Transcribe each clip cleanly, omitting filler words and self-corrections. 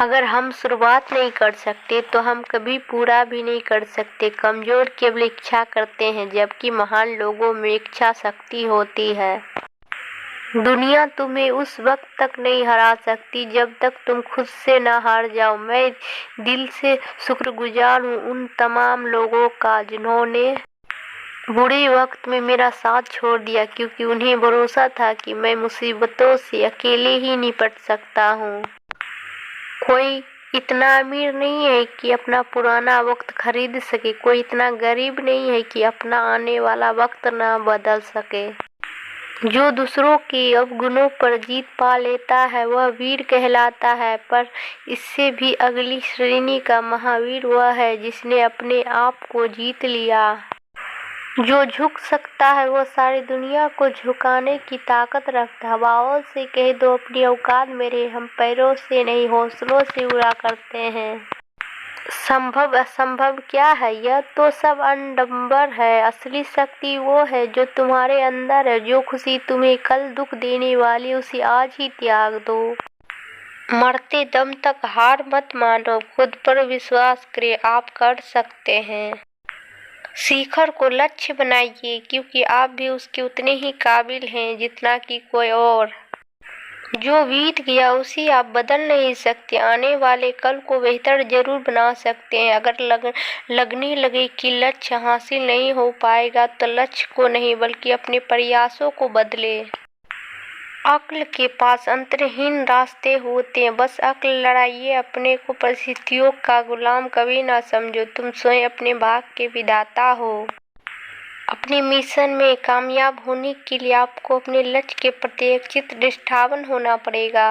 अगर हम शुरुआत नहीं कर सकते तो हम कभी पूरा भी नहीं कर सकते। कमजोर केवल इच्छा करते हैं, जबकि महान लोगों में इच्छा शक्ति होती है। दुनिया तुम्हें उस वक्त तक नहीं हरा सकती जब तक तुम खुद से न हार जाओ। मैं दिल से शुक्रगुजार हूँ उन तमाम लोगों का जिन्होंने बुरे वक्त में मेरा साथ छोड़ दिया, क्योंकि उन्हें भरोसा था कि मैं मुसीबतों से अकेले ही निपट सकता हूँ। कोई इतना अमीर नहीं है कि अपना पुराना वक्त खरीद सके, कोई इतना गरीब नहीं है कि अपना आने वाला वक्त ना बदल सके। जो दूसरों के अवगुणों पर जीत पा लेता है वह वीर कहलाता है, पर इससे भी अगली श्रेणी का महावीर वह है जिसने अपने आप को जीत लिया। जो झुक सकता है वह सारी दुनिया को झुकाने की ताकत रखता है। हवाओं से कह दो अपनी औकात मेरे, हम पैरों से नहीं हौसलों से उड़ा करते हैं। संभव असंभव क्या है, यह तो सब अनडम्बर है। असली शक्ति वो है जो तुम्हारे अंदर है। जो खुशी तुम्हें कल दुख देने वाली उसे आज ही त्याग दो। मरते दम तक हार मत मानो, खुद पर विश्वास करें, आप कर सकते हैं। शिखर को लक्ष्य बनाइए, क्योंकि आप भी उसके उतने ही काबिल हैं जितना कि कोई और। जो बीत गया उसे आप बदल नहीं सकते, आने वाले कल को बेहतर जरूर बना सकते हैं। अगर लगने लगे कि लक्ष्य हासिल नहीं हो पाएगा तो लक्ष्य को नहीं बल्कि अपने प्रयासों को बदले। अक्ल के पास अंतर्हीन रास्ते होते हैं, बस अक्ल लड़ाइए अपने को। परिस्थितियों का गुलाम कभी ना समझो, तुम स्वयं अपने भाग्य के विधाता हो। अपने मिशन में कामयाब होने के लिए आपको अपने लक्ष्य के प्रति चित निष्ठावान होना पड़ेगा।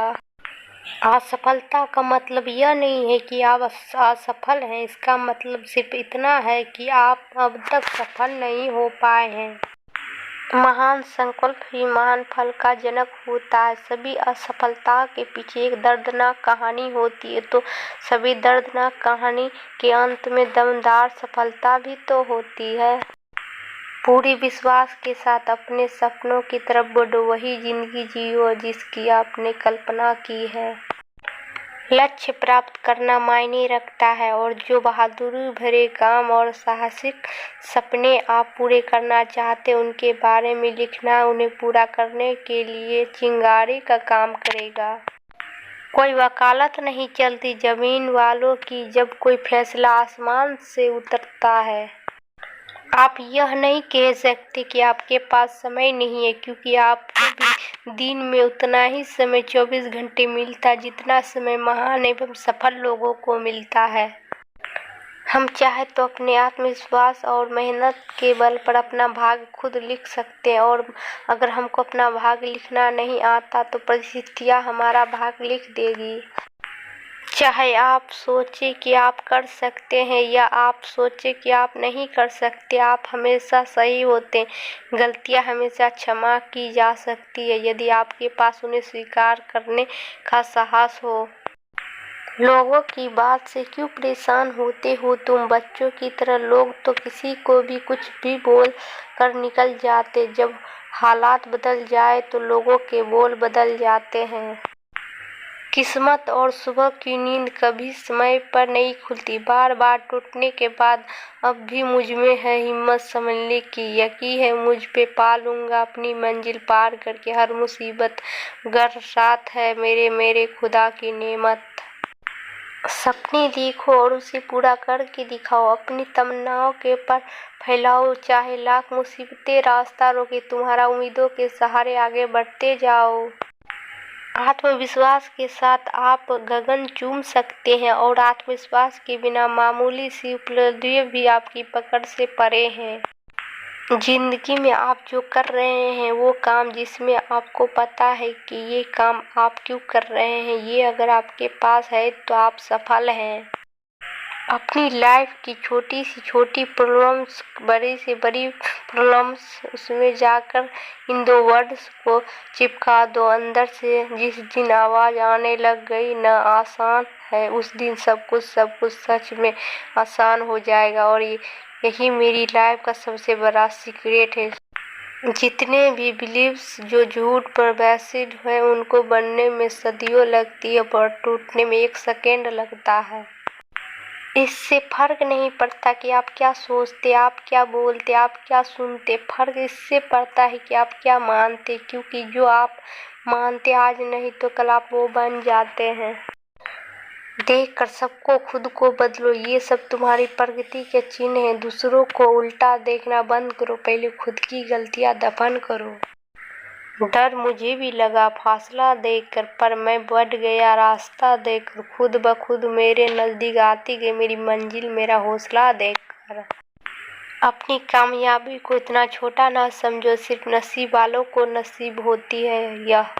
असफलता का मतलब यह नहीं है कि आप असफल हैं, इसका मतलब सिर्फ इतना है कि आप अब तक सफल नहीं हो पाए हैं। महान संकल्प ही महान फल का जनक होता है। सभी असफलता के पीछे एक दर्दनाक कहानी होती है, तो सभी दर्दनाक कहानी के अंत में दमदार सफलता भी तो होती है। पूरे विश्वास के साथ अपने सपनों की तरफ बढ़ो, वही जिंदगी जियो जिसकी आपने कल्पना की है। लक्ष्य प्राप्त करना मायने रखता है, और जो बहादुरी भरे काम और साहसिक सपने आप पूरे करना चाहते हैं उनके बारे में लिखना उन्हें पूरा करने के लिए चिंगारी का काम करेगा। कोई वकालत नहीं चलती जमीन वालों की जब कोई फैसला आसमान से उतरता है। आप यह नहीं कह सकते कि आपके पास समय नहीं है, क्योंकि आपको भी दिन में उतना ही समय 24 घंटे मिलता है जितना समय महान एवं सफल लोगों को मिलता है। हम चाहे तो अपने आत्मविश्वास और मेहनत के बल पर अपना भाग्य खुद लिख सकते हैं, और अगर हमको अपना भाग्य लिखना नहीं आता तो परिस्थितियां हमारा भाग्य लिख देगी। चाहे आप सोचे कि आप कर सकते हैं या आप सोचे कि आप नहीं कर सकते, आप हमेशा सही होते हैं। गलतियां हमेशा क्षमा की जा सकती है यदि आपके पास उन्हें स्वीकार करने का साहस हो। लोगों की बात से क्यों परेशान होते हो तुम बच्चों की तरह? लोग तो किसी को भी कुछ भी बोल कर निकल जाते, जब हालात बदल जाए तो लोगों के बोल बदल जाते हैं। किस्मत और सुबह की नींद कभी समय पर नहीं खुलती। बार बार टूटने के बाद अब भी मुझ में है हिम्मत समझने की। यकीन है मुझ पे पा लूंगा अपनी मंजिल पार करके हर मुसीबत। गर साथ है मेरे खुदा की नेमत। सपने देखो और उसे पूरा करके दिखाओ, अपनी तमन्नाओं के पर फैलाओ, चाहे लाख मुसीबतें रास्ता रोके, तुम्हारा उम्मीदों के सहारे आगे बढ़ते जाओ। आत्मविश्वास के साथ आप गगन चूम सकते हैं, और आत्मविश्वास के बिना मामूली सी उपलब्धियां भी आपकी पकड़ से परे हैं। जिंदगी में आप जो कर रहे हैं वो काम जिसमें आपको पता है कि ये काम आप क्यों कर रहे हैं, ये अगर आपके पास है तो आप सफल हैं। अपनी लाइफ की छोटी से छोटी प्रॉब्लम्स, बड़ी से बड़ी प्रॉब्लम्स, उसमें जाकर इन दो वर्ड्स को चिपका दो अंदर से। जिस दिन आवाज आने लग गई न आसान है, उस दिन सब कुछ सच में आसान हो जाएगा। और यही मेरी लाइफ का सबसे बड़ा सीक्रेट है। जितने भी बिलीव्स जो झूठ पर बेस्ड है उनको बनने में सदियों लगती है पर टूटने में 1 सेकेंड लगता है। इससे फर्क नहीं पड़ता कि आप क्या सोचते, आप क्या बोलते, आप क्या सुनते, फर्क इससे पड़ता है कि आप क्या मानते, क्योंकि जो आप मानते आज नहीं तो कल आप वो बन जाते हैं। देखकर सबको खुद को बदलो, ये सब तुम्हारी प्रगति के चिन्ह हैं। दूसरों को उल्टा देखना बंद करो, पहले खुद की गलतियां दफन करो। डर मुझे भी लगा फासला देखकर, पर मैं बढ़ गया रास्ता देखकर। खुद ब खुद मेरे नजदीक आती गई मेरी मंजिल, मेरा हौसला देखकर। अपनी कामयाबी को इतना छोटा ना समझो, सिर्फ नसीब वालों को नसीब होती है यह।